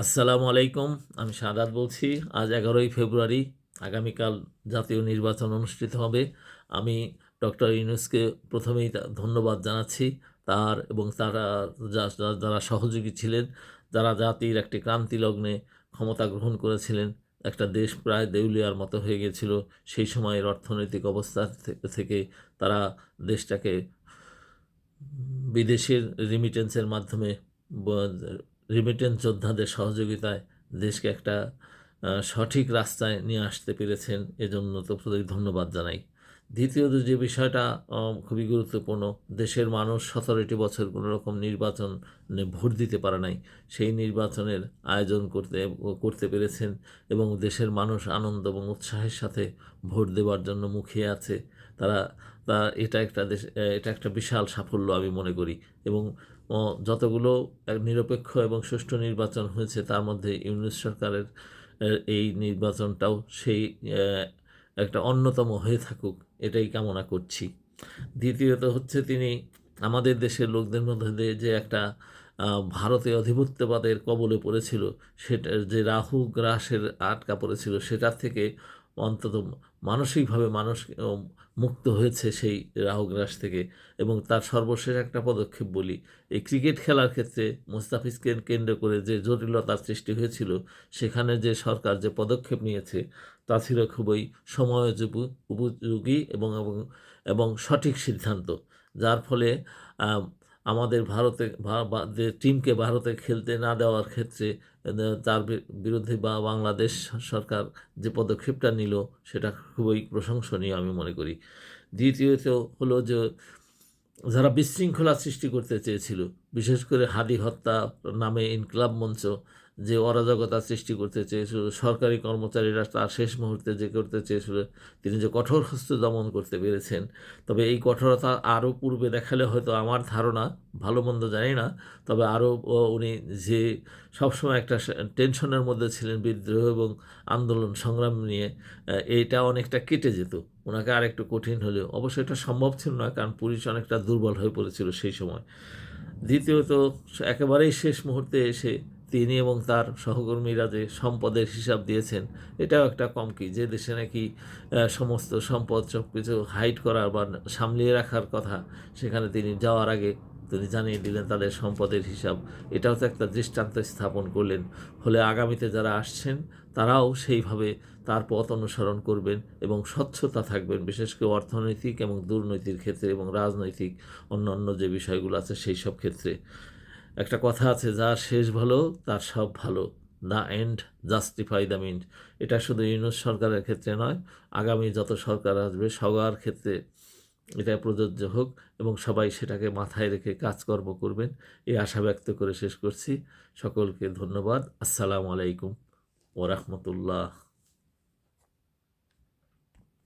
আসসালামু আলাইকুম। আমি সাদাত বলছি। আজ ১১ই ফেব্রুয়ারি। আগামীকাল জাতীয় নির্বাচন অনুষ্ঠিত হবে। আমি ডক্টর ইউনূসকে প্রথমেই ধন্যবাদ জানাচ্ছি। তার এবং তারা যারা সহযোগী ছিলেন, যারা জাতির একটি ক্রান্তি লগ্নে ক্ষমতা গ্রহণ করেছিলেন। একটা দেশ প্রায় দেউলিয়ার মতো হয়ে গিয়েছিল। সেই সময়ের অর্থনৈতিক অবস্থা থেকে তারা দেশটাকে বিদেশের রিমিটেন্সের মাধ্যমে রিমিটেন্স যোদ্ধাদের সহযোগিতায় দেশকে একটা সঠিক রাস্তায় নিয়ে আসতে পেরেছেন। এজন্য তো প্রতি ধন্যবাদ জানাই। দ্বিতীয়ত যে বিষয়টা খুবই গুরুত্বপূর্ণ, দেশের মানুষ 17টি বছর কোনো রকম নির্বাচনে ভোট দিতে পারে নাই। সেই নির্বাচনের আয়োজন করতে পেরেছেন এবং দেশের মানুষ আনন্দ এবং উৎসাহের সাথে ভোট দেওয়ার জন্য মুখিয়ে আছে। তারা তা এটা একটা বিশাল সাফল্য আমি মনে করি। এবং যতগুলো নিরপেক্ষ এবং সুষ্ঠু নির্বাচন হয়েছে তার মধ্যে ইউনূস সরকারের এই নির্বাচনটাও সেই একটা অন্যতম হয়ে থাকুক, এটাই কামনা করছি। দ্বিতীয়ত হচ্ছে, তিনি আমাদের দেশের লোকদের মধ্যে দিয়ে যে একটা ভারতে আধিপত্যবাদের কবলে পড়েছিল, সেটা যে রাহু গ্রাসের আটকা পড়েছিল, সেটার থেকে অন্তত মানসিকভাবে মানুষ মুক্ত হয়েছে সেই রাহুগ্রাস থেকে। এবং তার সর্বশেষ একটা পদক্ষেপ বলি, এই ক্রিকেট খেলার ক্ষেত্রে মুস্তাফিজকে কেন্দ্র করে যে জটিলতার সৃষ্টি হয়েছিল, সেখানে যে সরকার যে পদক্ষেপ নিয়েছে তা ছিল খুবই উপযোগী এবং এবং এবং সঠিক সিদ্ধান্ত। যার ফলে আমাদের যে টিমকে ভারতে খেলতে না দেওয়ার ক্ষেত্রে তার বিরুদ্ধে বাংলাদেশ সরকার যে পদক্ষেপটা নিল, সেটা খুবই প্রশংসনীয় আমি মনে করি। দ্বিতীয়ত হলো যে, যারা বিশৃঙ্খলা সৃষ্টি করতে চেয়েছিল, বিশেষ করে হাদি হত্যা নামে ইনকলাব মঞ্চ যে অরাজকতা সৃষ্টি করতে চেয়েছিল, সরকারি কর্মচারীরা তার শেষ মুহূর্তে যে করতে চেয়েছিল, তিনি যে কঠোর হস্তে দমন করতে পেরেছেন। তবে এই কঠোরতা আরও পূর্বে দেখালে হয়তো, আমার ধারণা, ভালো মন্দ জানি না, তবে আরও উনি যে সবসময় একটা টেনশনের মধ্যে ছিলেন বিদ্রোহ এবং আন্দোলন সংগ্রাম নিয়ে, এইটা অনেকটা কেটে যেত। ওনাকে আর একটু কঠিন হলেও, অবশ্যই এটা সম্ভব ছিল না, কারণ পুলিশ অনেকটা দুর্বল হয়ে পড়েছিল সেই সময়। দ্বিতীয়ত, একেবারেই শেষ মুহূর্তে এসে তিনি এবং তার সহকর্মীরা যে সম্পদের হিসাব দিয়েছেন, এটাও একটা কম কি, যে দেশে নাকি সমস্ত সম্পদ সব কিছু হাইড করার বা সামলিয়ে রাখার কথা, সেখানে তিনি যাওয়ার আগে তিনি জানিয়ে দিলেন তাদের সম্পদের হিসাব। এটাও তো একটা দৃষ্টান্ত স্থাপন করলেন। ফলে আগামীতে যারা আসছেন তারাও সেইভাবে তার পথ অনুসরণ করবেন এবং স্বচ্ছতা থাকবেন, বিশেষ করে অর্থনৈতিক এবং দুর্নীতির ক্ষেত্রে এবং রাজনৈতিক অন্যান্য যে বিষয়গুলো আছে সেই সব ক্ষেত্রে। একটা কথা আছে, যার শেষ ভালো তার সব ভালো। The end justify the means. এটা শুধু ইউনূস সরকারের ক্ষেত্রে নয়, আগামী যত সরকার আসবে সবার ক্ষেত্রে এটা প্রযোজ্য হোক এবং সবাই সেটাকে মাথায় রেখে কাজকর্ম করবেন, এই আশা ব্যক্ত করে শেষ করছি। সকলকে ধন্যবাদ। আসসালামু আলাইকুম ওয়া রাহমাতুল্লাহ।